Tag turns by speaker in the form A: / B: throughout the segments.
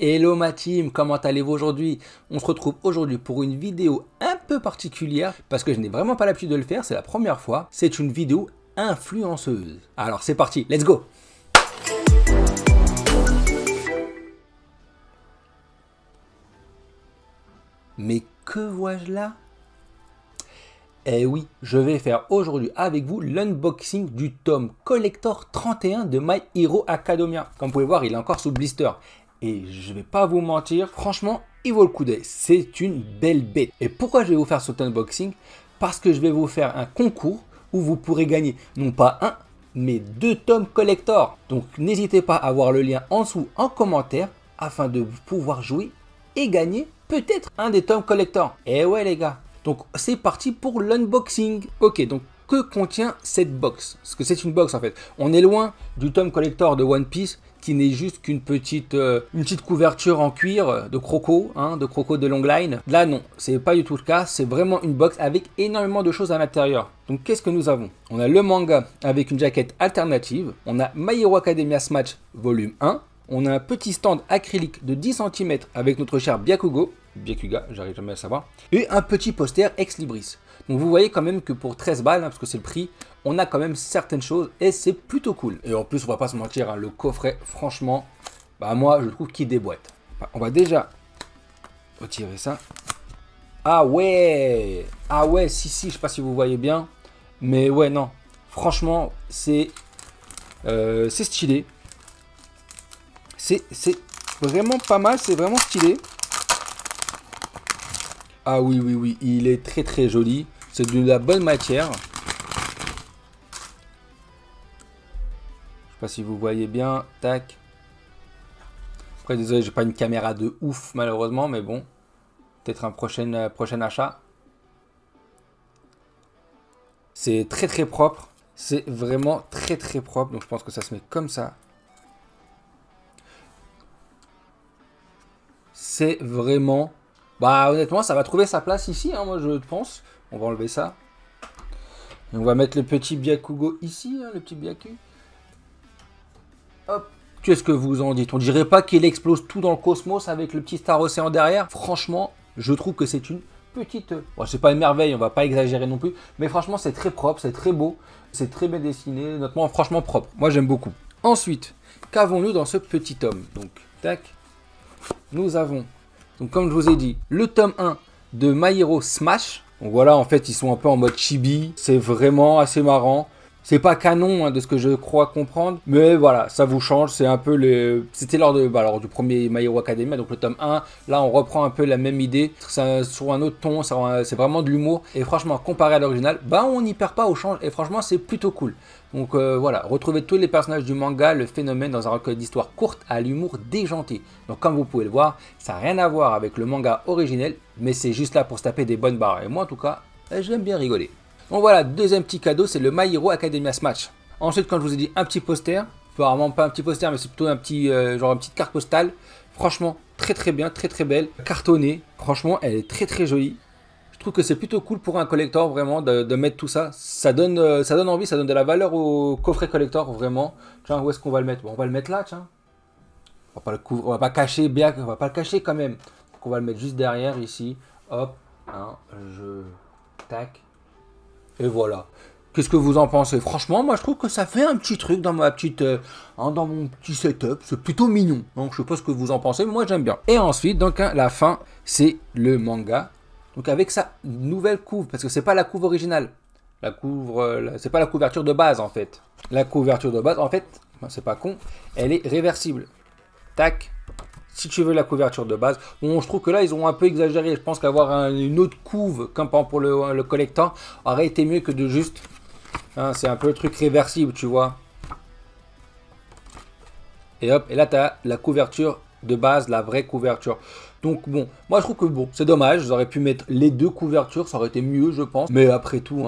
A: Hello ma team, comment allez-vous aujourd'hui? On se retrouve aujourd'hui pour une vidéo un peu particulière parce que je n'ai vraiment pas l'habitude de le faire, c'est la première fois. C'est une vidéo influenceuse. Alors c'est parti, let's go! Mais que vois-je là? Eh oui, je vais faire aujourd'hui avec vous l'unboxing du tome Collector 31 de My Hero Academia. Comme vous pouvez voir, il est encore sous blister. Et je vais pas vous mentir, franchement, il vaut le coup d'œil. C'est une belle bête. Et pourquoi je vais vous faire cet unboxing? Parce que je vais vous faire un concours où vous pourrez gagner non pas un, mais 2 tomes collector. Donc n'hésitez pas à voir le lien en dessous en commentaire afin de pouvoir jouer et gagner peut-être un des tomes collector. Et ouais les gars. Donc c'est parti pour l'unboxing. Ok, donc que contient cette box? Parce que c'est une box en fait. On est loin du tome collector de One Piece qui n'est juste qu'une petite couverture en cuir de croco, de long line. Là non, c'est pas du tout le cas. C'est vraiment une box avec énormément de choses à l'intérieur. Donc qu'est-ce que nous avons? On a le manga avec une jaquette alternative. On a My Hero Academia Smash volume 1. On a un petit stand acrylique de 10 cm avec notre cher Byakuga, j'arrive jamais à savoir. Et un petit poster ex libris. Donc vous voyez quand même que pour 13 balles, parce que c'est le prix, on a quand même certaines choses et c'est plutôt cool. Et en plus, on va pas se mentir, le coffret, franchement, moi je trouve qu'il déboîte. On va déjà retirer ça. Ah ouais, si, je sais pas si vous voyez bien. Mais ouais, non, franchement, c'est stylé. C'est vraiment pas mal, c'est vraiment stylé. Ah oui, il est très joli. C'est de la bonne matière. Je sais pas si vous voyez bien. Tac. Après, désolé, j'ai pas une caméra de ouf malheureusement, mais bon. Peut-être un prochain achat. C'est très propre. C'est vraiment très propre. Donc je pense que ça se met comme ça. C'est vraiment... honnêtement, ça va trouver sa place ici, moi je pense. On va enlever ça. Et on va mettre le petit Byakugo ici, le petit Byaku. Hop. Qu'est-ce que vous en dites? On dirait pas qu'il explose tout dans le cosmos avec le petit Star Océan derrière. Franchement, je trouve que c'est une petite... Bon, c'est pas une merveille, on va pas exagérer non plus. Mais franchement, c'est très propre, c'est très beau. C'est très bien dessiné, notamment franchement propre. Moi, j'aime beaucoup. Ensuite, qu'avons-nous dans ce petit tome? Donc, tac. Nous avons, donc comme je vous ai dit, le tome 1 de My Hero Smash. Donc voilà, en fait, ils sont un peu en mode chibi. C'est vraiment assez marrant. C'est pas canon de ce que je crois comprendre. Mais voilà, ça vous change. C'est un peu le... C'était lors du premier My Hero Academia, donc le tome 1. Là, on reprend un peu la même idée. Sur un autre ton, c'est vraiment de l'humour. Et franchement, comparé à l'original, on n'y perd pas au change. Et franchement, c'est plutôt cool. Donc voilà, retrouvez tous les personnages du manga, le phénomène dans un recueil d'histoires courtes à l'humour déjanté. Donc comme vous pouvez le voir, ça n'a rien à voir avec le manga originel, mais c'est juste là pour se taper des bonnes barres. Et moi en tout cas, j'aime bien rigoler. Donc voilà, deuxième petit cadeau, c'est le My Hero Academia Smash. Ensuite, comme je vous ai dit, un petit poster. Apparemment pas un petit poster, mais c'est plutôt un petit, genre une petite carte postale. Franchement, très bien, très belle. Cartonnée, franchement, elle est très jolie. Je trouve que c'est plutôt cool pour un collector vraiment de mettre tout ça. Ça donne envie, ça donne de la valeur au coffret collector vraiment. Tiens, où est-ce qu'on va le mettre? On va le mettre là, tiens. On va pas le couvrir, on va pas cacher bien, on va pas le cacher quand même. Donc on va le mettre juste derrière ici. Hop, tac. Et voilà. Qu'est-ce que vous en pensez? Franchement, moi je trouve que ça fait un petit truc dans dans mon petit setup. C'est plutôt mignon. Donc je sais pas ce que vous en pensez, mais moi j'aime bien. Et ensuite, donc la fin, c'est le manga. Donc avec sa nouvelle couve, parce que c'est pas la couve originale. C'est pas la couverture de base en fait. La couverture de base, en fait, c'est pas con, elle est réversible. Tac. Si tu veux la couverture de base, bon, je trouve que là ils ont un peu exagéré. Je pense qu'avoir une autre couve, comme par exemple pour le collector, aurait été mieux que de juste. C'est un peu le truc réversible, tu vois. Et hop, et là tu as la couverture de base, la vraie couverture. Donc bon, moi je trouve que bon, c'est dommage, j'aurais pu mettre les deux couvertures, ça aurait été mieux je pense. Mais après tout,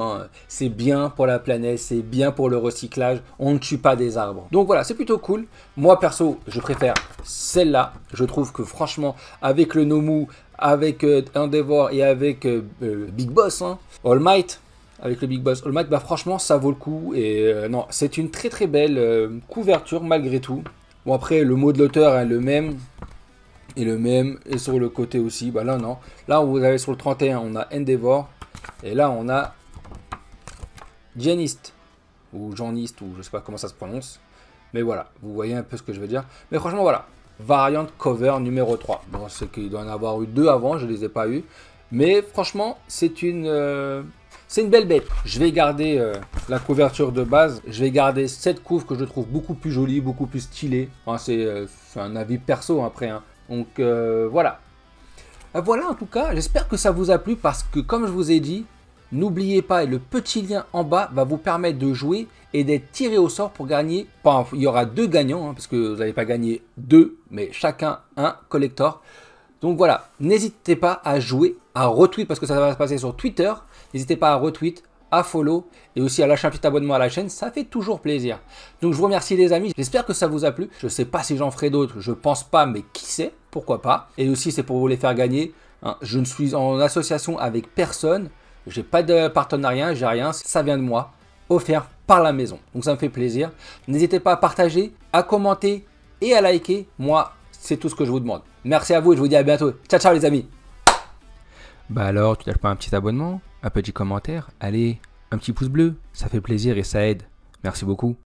A: c'est bien pour la planète, c'est bien pour le recyclage, on ne tue pas des arbres. Donc voilà, c'est plutôt cool. Moi perso, je préfère celle-là. Je trouve que franchement, avec le Nomu, avec Endeavor et avec Big Boss, All Might, avec le Big Boss All Might, franchement ça vaut le coup. Et non, c'est une très belle couverture malgré tout. Bon après, le mot de l'auteur est le même. Et le même est sur le côté aussi. Bah là, non. Là, vous avez sur le 31, on a Endeavor. Et là, on a Janist. Ou Janist, ou je sais pas comment ça se prononce. Mais voilà, vous voyez un peu ce que je veux dire. Mais franchement, voilà. Variant cover numéro 3. Bon, c'est qu'il doit en avoir eu 2 avant, je ne les ai pas eu. Mais franchement, c'est une belle bête. Je vais garder la couverture de base. Je vais garder cette couve que je trouve beaucoup plus jolie, beaucoup plus stylée. Enfin, c'est un avis perso après. Hein. Donc voilà. Voilà en tout cas, j'espère que ça vous a plu parce que comme je vous ai dit, n'oubliez pas, le petit lien en bas va vous permettre de jouer et d'être tiré au sort pour gagner. Enfin, il y aura 2 gagnants, hein, parce que vous n'allez pas gagner 2, mais chacun un collector. Donc voilà, n'hésitez pas à jouer, à retweet, parce que ça va se passer sur Twitter. N'hésitez pas à retweet, à follow et aussi à lâcher un petit abonnement à la chaîne, ça fait toujours plaisir. Donc je vous remercie les amis, j'espère que ça vous a plu. Je ne sais pas si j'en ferai d'autres, je pense pas, mais qui sait, pourquoi pas. Et aussi c'est pour vous les faire gagner. Hein. Je ne suis en association avec personne. J'ai pas de partenariat, j'ai rien, ça vient de moi, offert par la maison. Donc ça me fait plaisir. N'hésitez pas à partager, à commenter et à liker. Moi, c'est tout ce que je vous demande. Merci à vous et je vous dis à bientôt. Ciao, ciao les amis. Bah alors, tu lâches pas un petit abonnement, un petit commentaire, allez, un petit pouce bleu, ça fait plaisir et ça aide. Merci beaucoup.